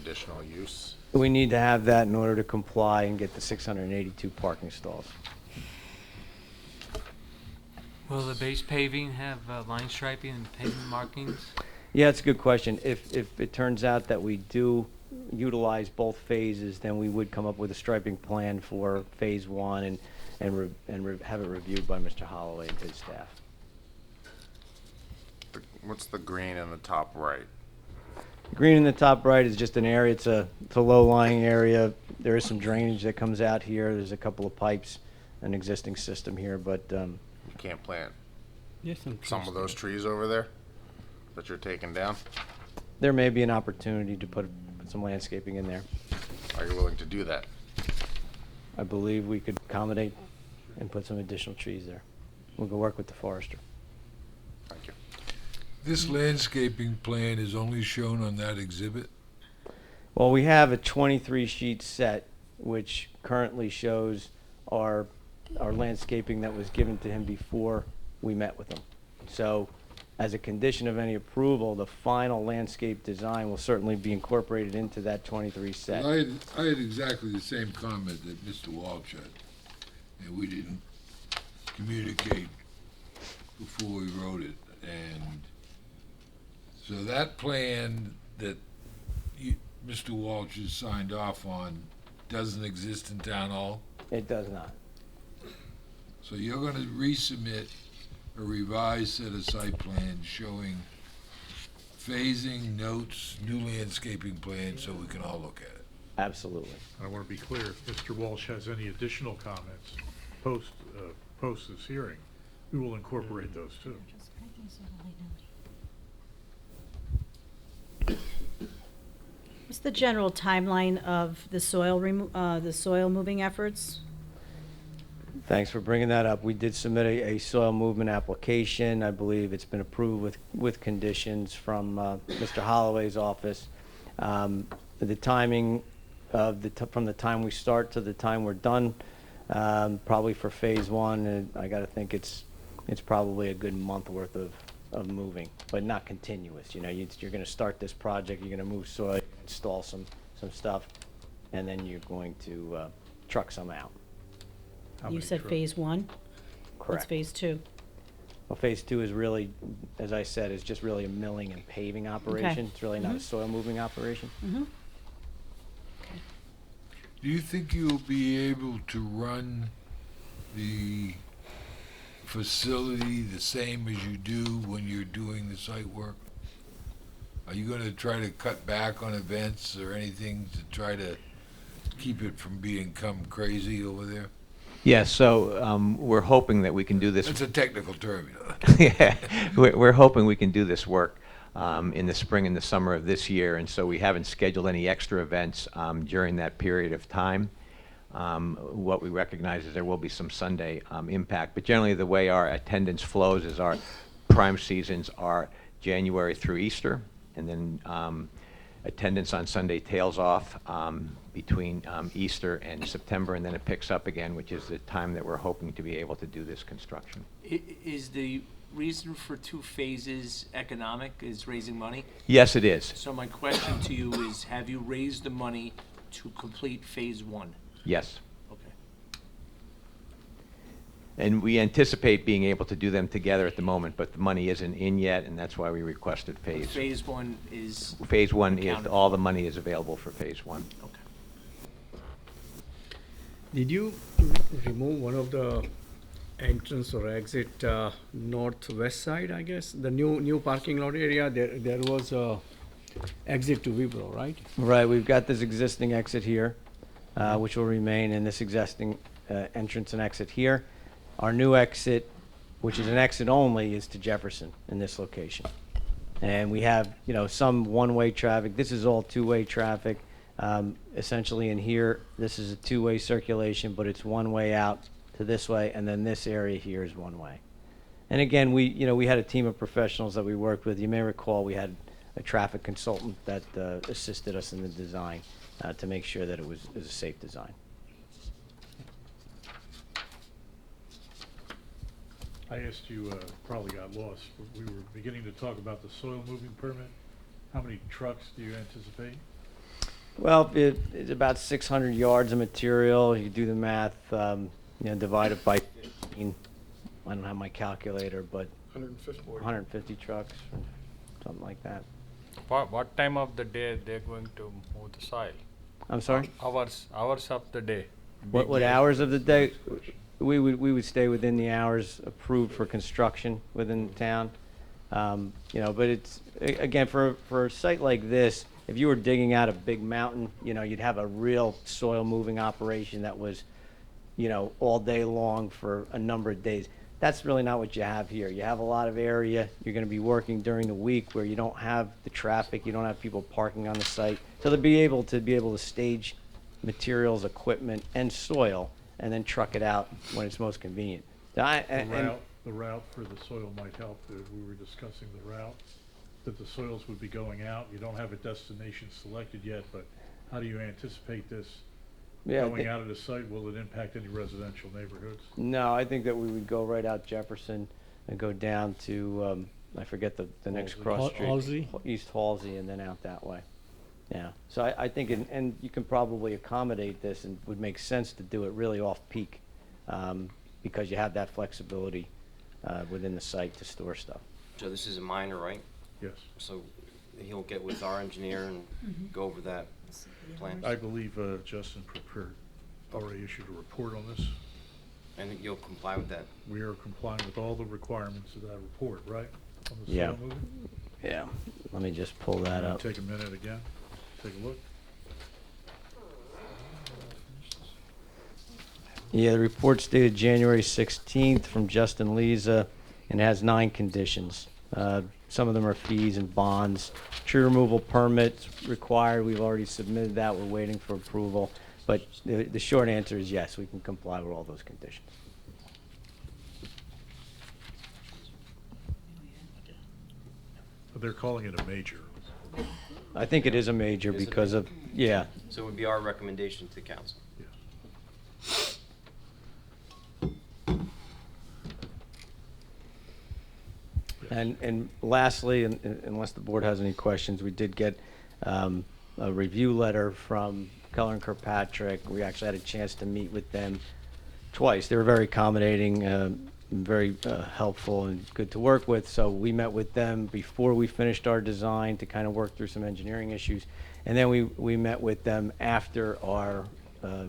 additional use? We need to have that in order to comply and get the 682 parking stalls. Will the base paving have line striping and pavement markings? Yeah, it's a good question. If it turns out that we do utilize both phases, then we would come up with a striping plan for phase one and have it reviewed by Mr. Holloway and his staff. What's the green in the top right? Green in the top right is just an area, it's a low-lying area. There is some drainage that comes out here. There's a couple of pipes, an existing system here, but You can't plant Yes, some of those trees over there that you're taking down? there may be an opportunity to put some landscaping in there. Are you willing to do that? I believe we could accommodate and put some additional trees there. We'll go work with the forester. Thank you. This landscaping plan is only shown on that exhibit? Well, we have a 23-sheet set, which currently shows our landscaping that was given to him before we met with him. So, as a condition of any approval, the final landscape design will certainly be incorporated into that 23 set. I had exactly the same comment that Mr. Walsh had, and we didn't communicate before we wrote it. And so that plan that Mr. Walsh has signed off on doesn't exist in Town Hall? It does not. So you're gonna resubmit a revised set of site plans showing phasing, notes, new landscaping plans, so we can all look at it. Absolutely. I want to be clear, if Mr. Walsh has any additional comments post this hearing, we will incorporate those too. What's the general timeline of the soil moving efforts? Thanks for bringing that up. We did submit a soil movement application. I believe it's been approved with conditions from Mr. Holloway's office. The timing of from the time we start to the time we're done, probably for phase one, I got to think it's probably a good month worth of moving, but not continuous. You know, you're going to start this project, you're going to move soil, install some stuff, and then you're going to truck some out. How You many said trucks? phase one? What's Correct. phase two? Well, phase two is really, as I said, is just really a milling and paving operation. It's really not a soil moving operation. Mm-hmm. Do you think you'll be able to run the facility the same as you do when you're doing the site work? Are you gonna try to cut back on events or anything to try to keep it from become crazy over there? Yes, so we're hoping that we can do this. That's a technical term, you know. Yeah, we're hoping we can do this work in the spring and the summer of this year, and so we haven't scheduled any extra events during that period of time. What we recognize is there will be some Sunday impact, but generally the way our attendance flows is our prime seasons are January through Easter, and then attendance on Sunday tails off between Easter and September, and then it picks up again, which is the time that we're hoping to be able to do this construction. Is the reason for two phases economic, is raising money? Yes, it is. So my question to you is, have you raised the money to complete phase one? Yes. Okay. And we anticipate being able to do them together at the moment, but the money isn't in yet, and that's why we requested phase. Phase one is, Phase one is, accounted all for. the money is available for phase one. okay. Did you remove one of the entrance or exit northwest side, I guess? The new parking lot area, there was a exit to Vibro, right? Right, we've got this existing exit here, which will remain, and this existing entrance and exit here. Our new exit, which is an exit only, is to Jefferson in this location. And we have, you know, some one-way traffic. This is all two-way traffic. Essentially in here, this is a two-way circulation, but it's one way out to this way, and then this area here is one way. And again, we had a team of professionals that we worked with. You may recall we had a traffic consultant that assisted us in the design to make sure that it was a safe design. I asked you, probably got lost, but we were beginning to talk about the soil moving permit. How many trucks do you anticipate? Well, it's about 600 yards of material. You do the math, divide it by 15. I don't have my calculator, but 150 trucks, or something like that. What time of the day they're going to move the soil? I'm sorry? Hours of the day. What Big hours of the day? We would stay within the hours approved for construction within the town. But it's, again, for a site like this, if you were digging out a big mountain, you'd have a real soil moving operation that was, all day long for a number of days. That's really not what you have here. You have a lot of area. You're going to be working during the week where you don't have the traffic, you don't have people parking on the site. So to be able to stage materials, equipment, and soil, and then truck it out when it's most convenient. The route for the soil might help. We were discussing the route, that the soils would be going out. You don't have a destination selected yet, but how do you anticipate this going out of the site? Will it impact any residential neighborhoods? No, I think that we would go right out Jefferson and go down to, I forget the next Halsey. cross street. Halsey? East Halsey, and then out that way. Yeah, so I think, and you can probably accommodate this, and would make sense to do it really off-peak, because you have that flexibility within the site to store stuff. So this is a minor, right? Yes. So he'll get with our engineer and go over that plan? I believe Justin already issued a report on this. And you'll comply with that? We are complying with all the requirements of that report, right? On the Yeah. soil moving? Yeah, let me just pull that up. Take a minute again, take a look. Yeah, the report's dated January 16th from Justin Leza, and has 9 conditions. Some of them are fees and bonds. Tree removal permits required, we've already submitted that, we're waiting for approval. But the short answer is yes, we can comply with all those conditions. But they're calling it a major. I think it is a major Is it? because of, yeah. So it would be our recommendation to council? And lastly, unless the board has any questions, we did get a review letter from Keller and Kirkpatrick. We actually had a chance to meet with them twice. They were very accommodating, very helpful and good to work with. So we met with them before we finished our design to kind of work through some engineering issues. And then we met with them after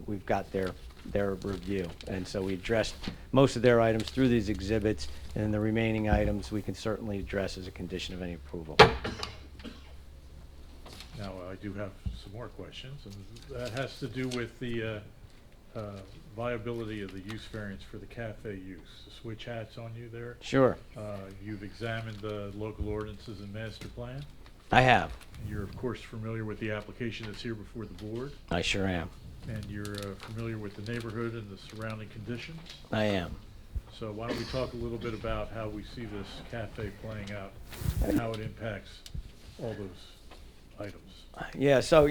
we've got their review. And so we addressed most of their items through these exhibits, and the remaining items we can certainly address as a condition of any approval. Now, I do have some more questions, and that has to do with the viability of the use variance for the cafe use. The switch hats on you there. Sure, You've examined the local ordinances and master plan. I have. You're, of course, familiar with the application that's here before the board, I sure am. and you're familiar with the neighborhood and the surrounding conditions. I am. So why don't we talk a little bit about how we see this cafe playing out and how it impacts all those items? Yeah, so,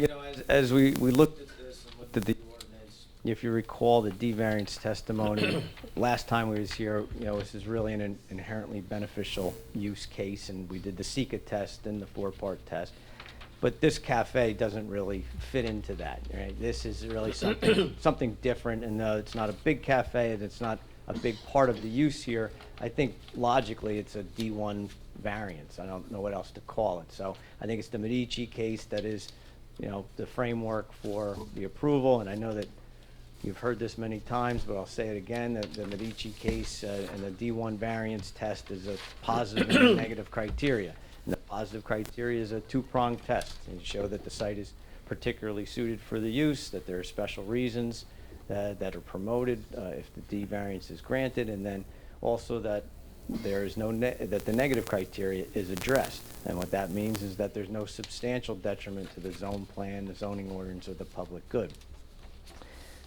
as we looked at this and looked at the ordinance, if you recall the D variance testimony, last time we was here, this is really an inherently beneficial use case, and we did the Sika test and the 4-part test. But this cafe doesn't really fit into that, right? This is really something different, and it's not a big cafe, and it's not a big part of the use here. I think logically it's a D1 variance. I don't know what else to call it. So I think it's the Medici case that is, the framework for the approval. And I know that you've heard this many times, but I'll say it again, that the Medici case and the D1 variance test is a positive and a negative criteria. And the positive criteria is a 2-pronged test, and show that the site is particularly suited for the use, that there are special reasons that are promoted if the D variance is granted, and then also that there is that the negative criteria is addressed. And what that means is that there's no substantial detriment to the zone plan, the zoning ordinance, or the public good.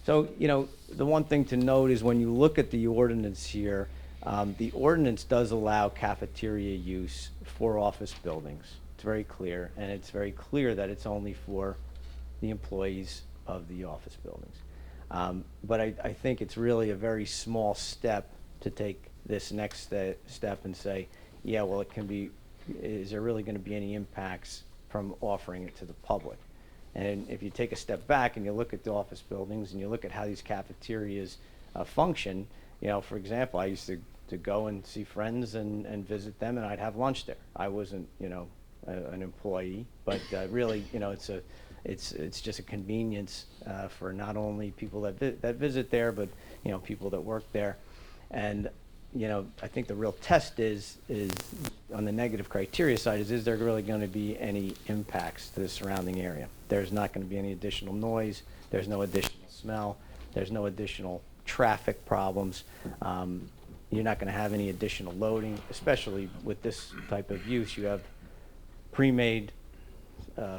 So, the one thing to note is when you look at the ordinance here, the ordinance does allow cafeteria use for office buildings. It's very clear, and it's very clear that it's only for the employees of the office buildings. But I think it's really a very small step to take this next step and say, yeah, well, is there really going to be any impacts from offering it to the public? And if you take a step back and you look at the office buildings and you look at how these cafeterias function, you know, for example, I used to go and see friends and visit them, and I'd have lunch there. I wasn't, you know, an employee, but really, you know, it's just a convenience for not only people that visit there, but, you know, people that work there. And, you know, I think the real test is on the negative criteria side is there really going to be any impacts to the surrounding area? There's not going to be any additional noise. There's no additional smell. There's no additional traffic problems. You're not going to have any additional loading, especially with this type of use. You have pre-made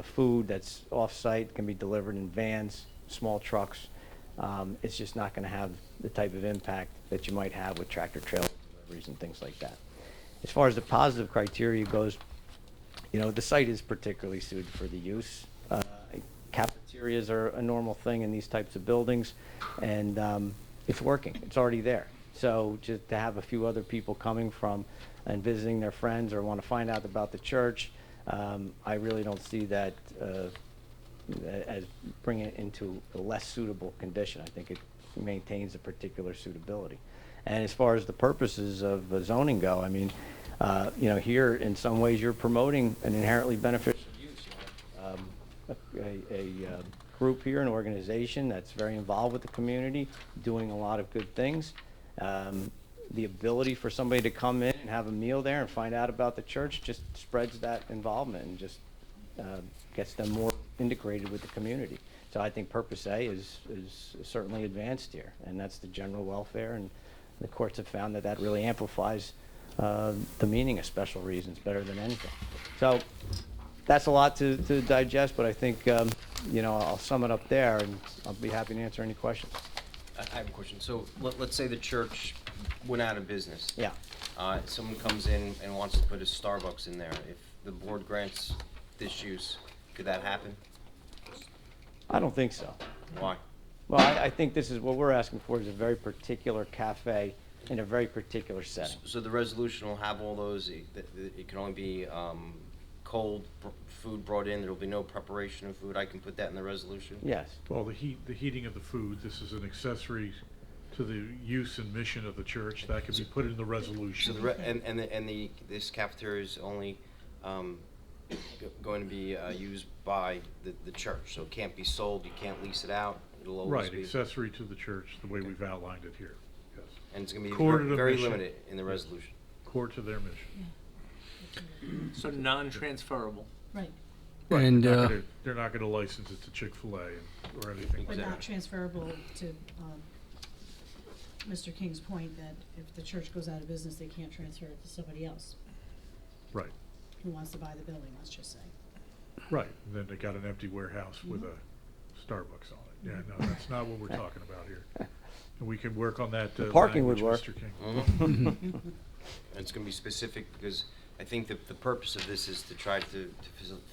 food that's off-site, can be delivered in vans, small trucks. It's just not going to have the type of impact that you might have with tractor trailer deliveries and things like that. As far as the positive criteria goes, you know, the site is particularly suited for the use. Cafeterias are a normal thing in these types of buildings, and it's working. It's already there. So just to have a few other people coming from and visiting their friends or want to find out about the church, I really don't see that as bringing it into a less suitable condition. I think it maintains a particular suitability. And as far as the purposes of zoning go, I mean, you know, here in some ways you're promoting an inherently beneficial use. You know, a group here, an organization that's very involved with the community, doing a lot of good things. The ability for somebody to come in and have a meal there and find out about the church just spreads that involvement and just gets them more integrated with the community. So I think Purpose A is certainly advanced here, and that's the general welfare, and the courts have found that that really amplifies the meaning of special reasons better than anything. So that's a lot to digest, but I think, you know, I'll sum it up there, and I'll be happy to answer any questions. I have a question. So let's say the church went out of business. Yeah. Someone comes in and wants to put a Starbucks in there. If the board grants this use, could that happen? I don't think so. Why? Well, I think this is what we're asking for is a very particular cafe in a very particular setting. So the resolution will have all those, it can only be cold food brought in, there will be no preparation of food. I can put that in the resolution? Yes. Well, the heating of the food, this is an accessory to the use and mission of the church. That can be put in the So resolution. this cafeteria is only going to be used by the church, so it can't be sold, you can't lease it out, it'll always Right, be. accessory to the church, the way we've outlined it here, yes. And it's gonna be Core to the very mission. limited in the resolution. Core to their mission. So non-transferable. Right, Right, And, they're not gonna license it to Chick-fil-A or anything like but that. not transferable to Mr. King's point that if the church goes out of business, they can't transfer it to somebody else Right, who wants to buy the building, let's just say. right, and then they got an empty warehouse with a Starbucks on it. Yeah, no, that's not what we're talking about here. And we can work on that The parking would language, work. Mr. King. And it's gonna be specific, because I think that the purpose of this is to try to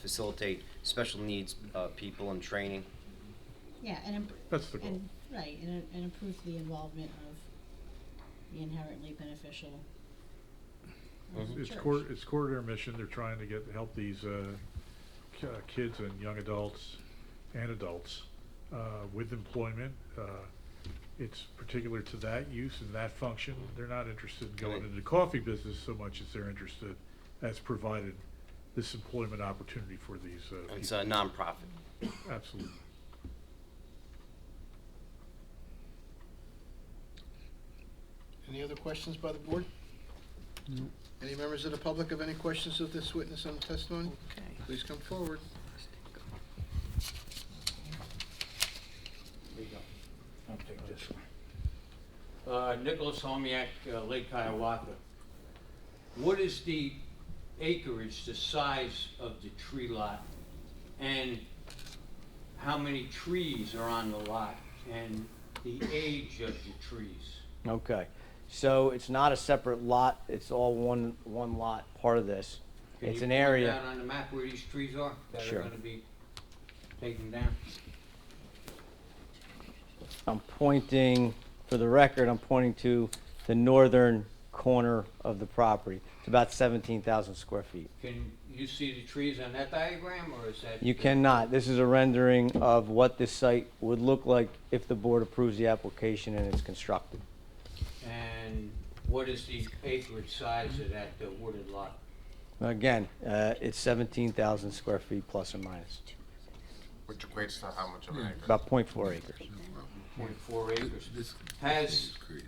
facilitate special needs people and training. Yeah, and, That's the goal. and, right, and improve the involvement of the inherently beneficial It's church. core to their mission. They're trying to help these kids and young adults and adults with employment. It's particular to that use and that function. They're not interested in going into the coffee business so much as they're interested as provided this employment opportunity for these people. It's a nonprofit. Absolutely. Any other questions by the board? Any members of the public have any questions of this witness on the testimony? Okay. Please come forward. There you go. I'll take this one. Nicholas Homiak, Lake Hiawatha. What is the acreage, the size of the tree lot, and how many trees are on the lot, and the age of the trees? Okay. So it's not a separate lot. It's all one lot, part of this. It's an area. Can you point out on the map where these trees are that Sure. are gonna be taken down? I'm pointing, for the record, I'm pointing to the northern corner of the property. It's about 17,000 square feet. Can you see the trees on that diagram, or is that? You cannot. This is a rendering of what this site would look like if the board approves the application and it's constructed. And what is the acreage size of that wooded lot? Again, it's 17,000 square feet plus or minus, Which equates to how much of an acre? about 0.4 acres. 0.4 acres. This Has is crazy.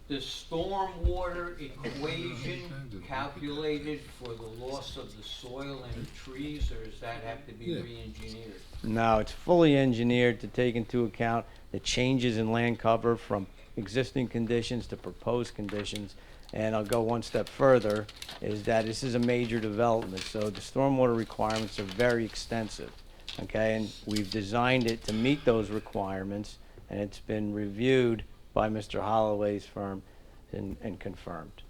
the stormwater equation calculated for the loss of the soil and the trees, or does that have to be Yeah. re-engineered? No, it's fully engineered to take into account the changes in land cover from existing conditions to proposed conditions. And I'll go one step further, is that this is a major development, so the stormwater requirements are very extensive, okay? And we've designed it to meet those requirements, and it's been reviewed by Mr. Holloway's firm and confirmed.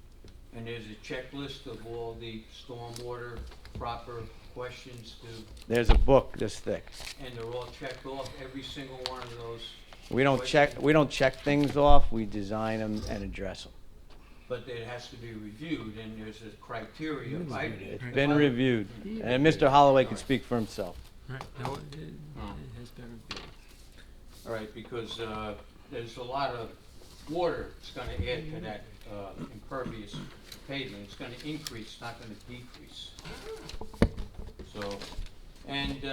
And there's a checklist of all the stormwater proper questions to, There's a book this thick. and they're all checked off, every single one of those? We don't questions? check things off, we design them and address them. But it has to be reviewed, and there's a criteria. It's been reviewed, and Mr. Holloway can speak for himself. All right, because there's a lot of water that's gonna add to that impervious pavement. It's gonna increase, not gonna decrease. So, and,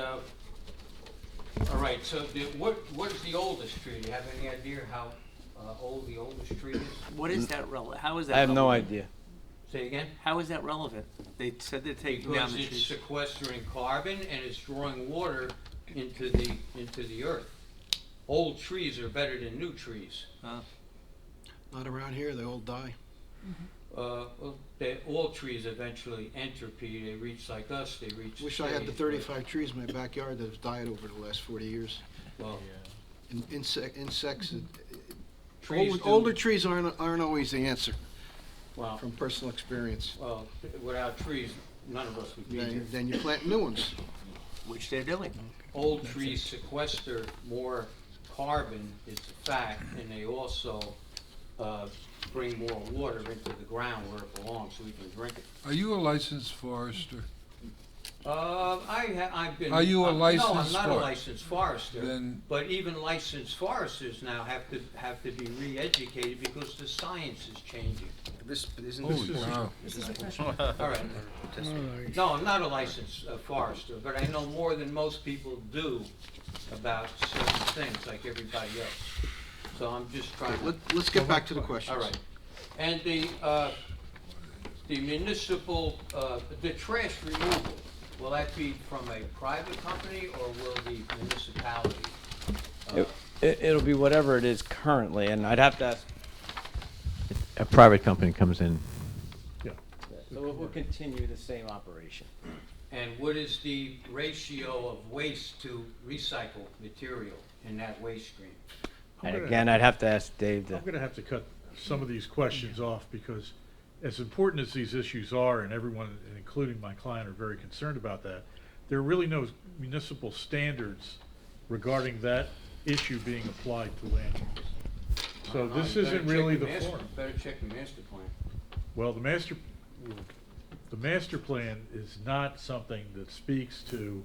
all right, so what is the oldest tree? Do you have any idea how old the oldest tree is? What is that how is that I have no relevant? idea. Say again? How is that relevant? They said they're taking down Because the it's trees. sequestering carbon and it's drawing water into the earth. Old trees are better than new trees. Not around here, they all die. Well, all trees eventually entropy. They reach, like us, they reach. Wish I had the stage, 35 trees in my backyard that have died over the last 40 years. but, Well, Insects, trees do- older trees aren't always the answer, well, from personal experience. well, without trees, none of us would be here. Then you plant new ones. Which they're doing. Old trees sequester more carbon, is a fact, and they also bring more water into the ground where it belongs, so we can drink it. Are you a licensed forester? I've been. Are you a No, I'm licensed not a forester? licensed forester, Then- but even licensed foresters now have to be re-educated because the science is changing. This isn't. Holy cow. All right. No, I'm not a licensed forester, but I know more than most people do about certain things, like everybody else. So I'm just trying to. Let's get back to the questions. All right. And the municipal, the trash removal, will that be from a private company or will the municipality? It'll be whatever it is currently, and I'd have to ask, A private company comes in. Yeah. so it will continue the same operation. And what is the ratio of waste to recycle material in that waste stream? And again, I'd have to ask Dave to. I'm gonna have to cut some of these questions off because as important as these issues are, and everyone, including my client, are very concerned about that, there are really no municipal standards regarding that issue being applied to land use. So this You better isn't check really the the master- forum. Better check the master plan. Well, the master plan is not something that speaks to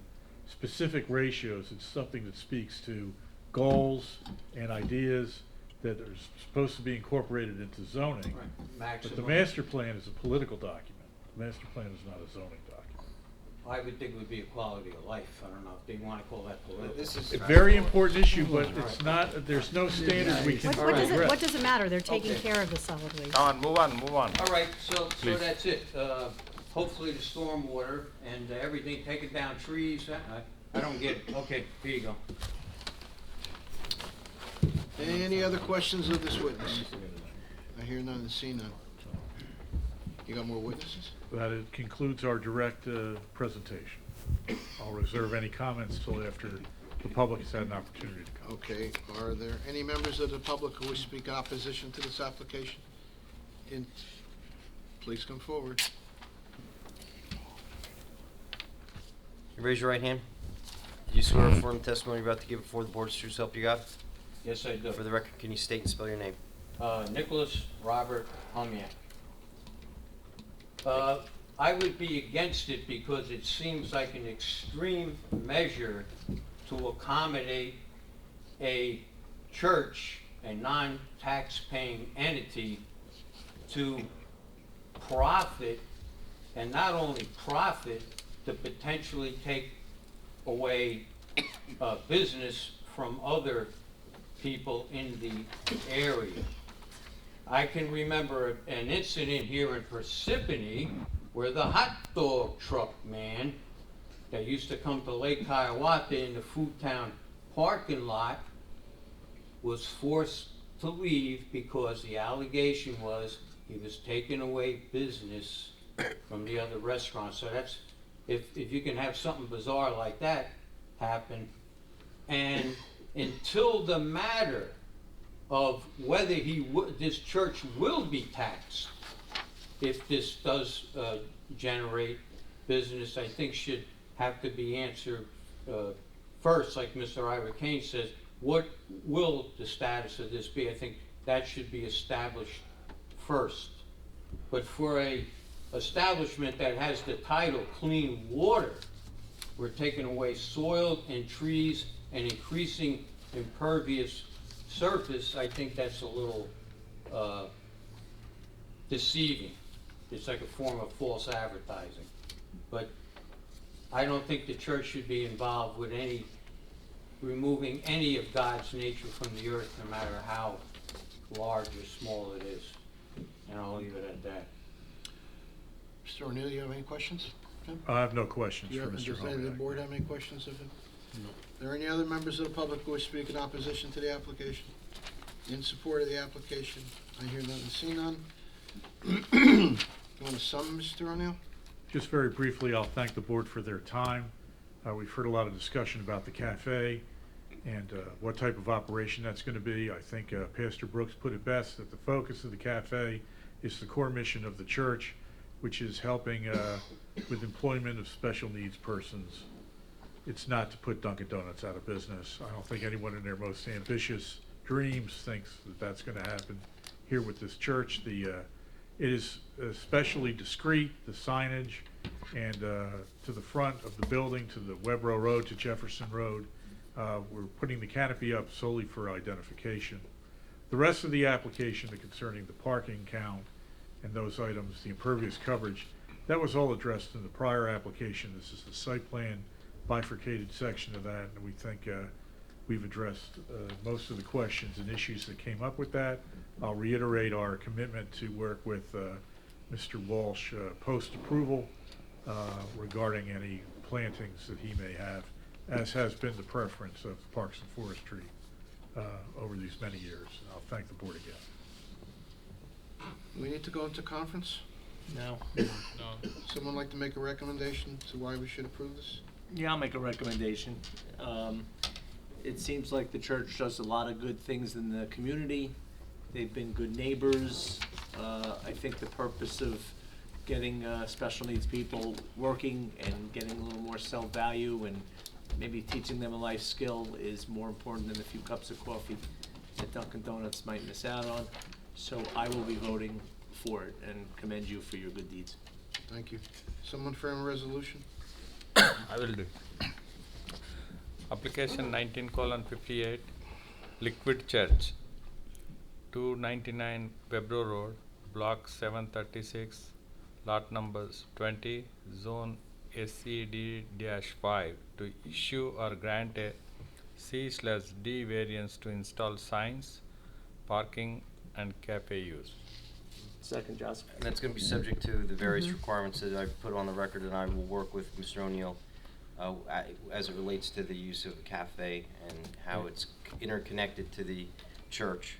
specific ratios. It's something that speaks to goals and ideas that are supposed to be incorporated into zoning. Right, But maximum. the master plan is a political document. The master plan is not a zoning document. I would think it would be a quality of life. I don't know if they want to call that political. This is. A very important issue, but it's not, there's no standard we can What does it- address. What does it matter? They're taking Okay. care of the solid waste. Move on. All right, so that's it. Hopefully the stormwater and everything, taking down trees, I don't get it. Okay, here you go. Any other questions of this witness? I hear none and see none. You got more witnesses? That it concludes our direct presentation. I'll reserve any comments till after the public has had an opportunity to come. Okay, are there any members of the public who wish to speak opposition to this application? Please come forward. You raise your right hand. Do you swear or affirm the testimony you're about to give before the board is true, so help you God? Yes, I do. For the record, can you state and spell your name? Nicholas Robert Humiak. I would be against it because it seems like an extreme measure to accommodate a church, a non-tax-paying entity, to profit, and not only profit, to potentially take away business from other people in the area. I can remember an incident here in Parsippany where the hot dog truck man that used to come to Lake Hiawatha in the Food Town parking lot was forced to leave because the allegation was he was taking away business from the other restaurants. So that's, if you can have something bizarre like that happen, and until the matter of whether this church will be taxed, if this does generate business, I think should have to be answered first, like Mr. Ira Kane says, what will the status of this be? I think that should be established first. But for a establishment that has the title clean water, we're taking away soil and trees and increasing impervious surface, I think that's a little deceiving. It's like a form of false advertising. But I don't think the church should be involved with removing any of God's nature from the earth, no matter how large or small it is. And I'll leave it at that. Mr. O'Neill, you have any questions? Tim? I have no questions for Does Mr. any of the Homiak. board have any questions of him? No. Are there any other members of the public who wish to speak in opposition to the application? In support of the application? I hear none and see none. You want to sum, Mr. O'Neill? Just very briefly, I'll thank the board for their time. We've heard a lot of discussion about the cafe and what type of operation that's going to be. I think Pastor Brooks put it best, that the focus of the cafe is the core mission of the church, which is helping with employment of special needs persons. It's not to put Dunkin' Donuts out of business. I don't think anyone in their most ambitious dreams thinks that that's going to happen here with this church. It is especially discreet, the signage, and to the front of the building, to the Webro Road, to Jefferson Road. We're putting the canopy up solely for identification. The rest of the application concerning the parking count and those items, the impervious coverage, that was all addressed in the prior application. This is the site plan bifurcated section of that, and we think we've addressed most of the questions and issues that came up with that. I'll reiterate our commitment to work with Mr. Walsh post-approval regarding any plantings that he may have, as has been the preference of Parks and Forestry over these many years. And I'll thank the board again. We need to go into conference? No. Someone like to make a recommendation to why we should approve this? Yeah, I'll make a recommendation. It seems like the church does a lot of good things in the community. They've been good neighbors. I think the purpose of getting special needs people working and getting a little more self-value and maybe teaching them a life skill is more important than a few cups of coffee that Dunkin' Donuts might miss out on. So I will be voting for it and commend you for your good deeds. Thank you. Someone frame a resolution? I will do. Application 19:58, Liquid Church, 299 Webro Road, Block 736, lot numbers 20, Zone SCD-5, to issue or grant a C/D variance to install signs, parking, and cafe use. Second, Joseph. And that's going to be subject to the various requirements that I put on the record, and I will work with Mr. O'Neill as it relates to the use of the cafe and how it's interconnected to the church.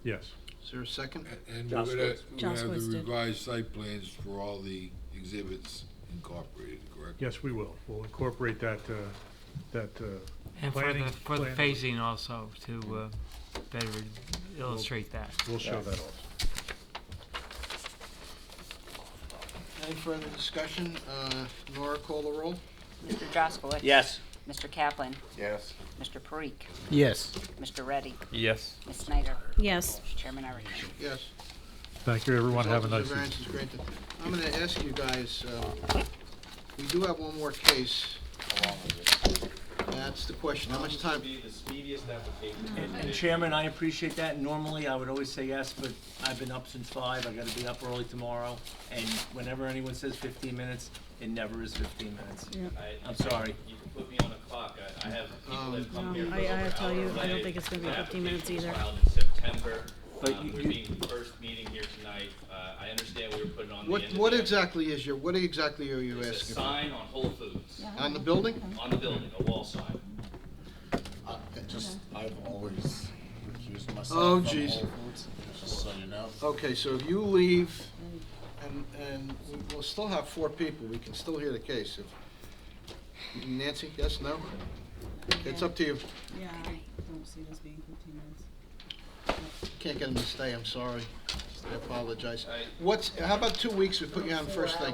Yes. Is there a second? And Josh we're gonna Woods. Josh have Woods the did. revised site plans for all the exhibits incorporated, correct? Yes, we will. We'll incorporate that And planning for the plan. phasing also, to better illustrate that. We'll show that also. Any further discussion? Nora, call the roll. Mr. Jaskowitz. Yes. Mr. Kaplan. Yes. Mr. Parikh. Yes. Mr. Reddy. Yes. Ms. Snyder. Yes. Chairman Irish. Yes. Thank you, everyone. Have a Result nice of the evening. variance is granted. I'm gonna ask you guys, we do have one more case. That's the question, how much time? And Chairman, I appreciate that. Normally, I would always say yes, but I've been up since 5. I gotta be up early tomorrow. And whenever anyone says 15 minutes, it never is 15 minutes. I'm sorry. You can put me on a clock. I have people that come here for I over have to tell you, hour I don't away. think it's gonna be The 15 minutes application was either. filed in September. But We're being the first meeting here tonight. I understand we were putting on the end of the What year. exactly is what exactly are you It's a asking for? sign on Whole Foods, On the building? on the building, a wall sign. I've always recused myself Oh, from jeez. Whole Foods, just so you know. Okay, so if you leave, and we'll still have 4 people, we can still hear the case. Nancy, yes, no? It's up to you. Yeah, I don't see this being 15 minutes. Can't get them to stay, I'm sorry. I apologize. How about 2 weeks, we put you on first thing?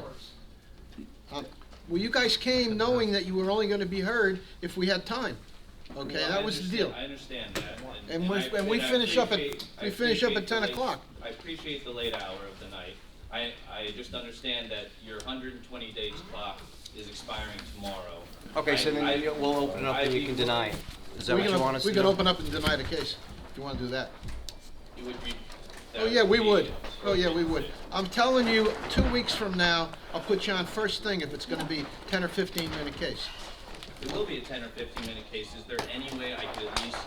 Well, you guys came knowing that you were only gonna be heard if we had time. Okay, Well, that was the deal. I understand that. And we I finish up at, appreciate- I we finish up appreciate at 10 the late- o'clock. I appreciate the late hour of the night. I just understand that your 120 days clock is expiring tomorrow. Okay, so then we'll open it up and you can deny it. Is that what you want us to do? We can open up and deny the case, if you wanna do that. You would be. Oh, yeah, we would. Oh, yeah, we would. I'm telling you, 2 weeks from now, I'll put you on first thing if it's gonna be 10 or 15-minute case. It will be a 10 or 15-minute case. Is there any way I could at least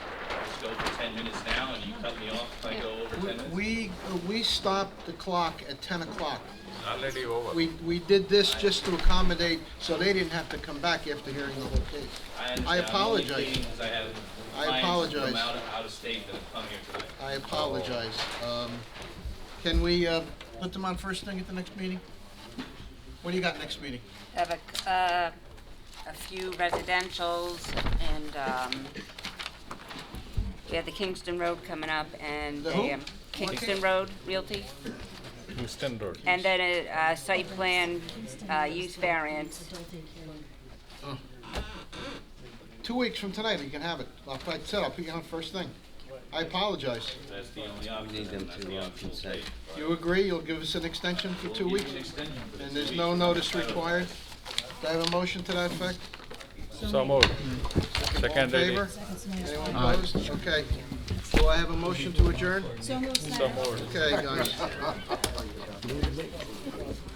just go for 10 minutes now and you cut me off if I go over 10 minutes? We stopped the clock at 10 o'clock. Already over. We did this just to accommodate, so they didn't have to come back after hearing the whole case. I understand. I I'm only apologize. pleading 'cause I have I clients apologize. from out of state that have come here tonight. I apologize. Can we put them on first thing at the next meeting? What do you got next meeting? Have a few residentials and, we have the Kingston Road coming up and The who? Kingston Road Realty. Houston Road. And then a site plan, use variance. 2 weeks from tonight, you can have it. Like I said, I'll put you on first thing. I apologize. That's the only option. need them That's to, the option. consent. You agree? You'll give us an extension for 2 We'll weeks? give you an extension for the And 2 there's weeks. no notice required? Do I have a motion to that effect? So moved. All in Second reading. favor? Anyone opposed? Okay. Do I have a motion to adjourn? So moved. Okay, guys.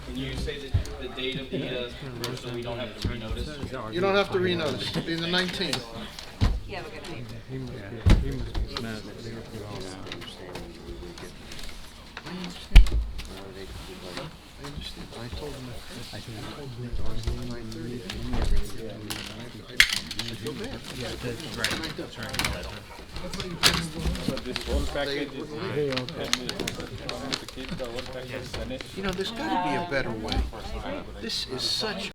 Can you say the date of the, so we don't have to renotice? You don't have to renotice. It'll be the 19th. You have a good night. I understand, but I told him that. I told him that it was 9:30. I feel bad. Yeah, that's right. That's right. So this whole package is They to keep the whole package finished. You know, there's gotta be a better way. This is such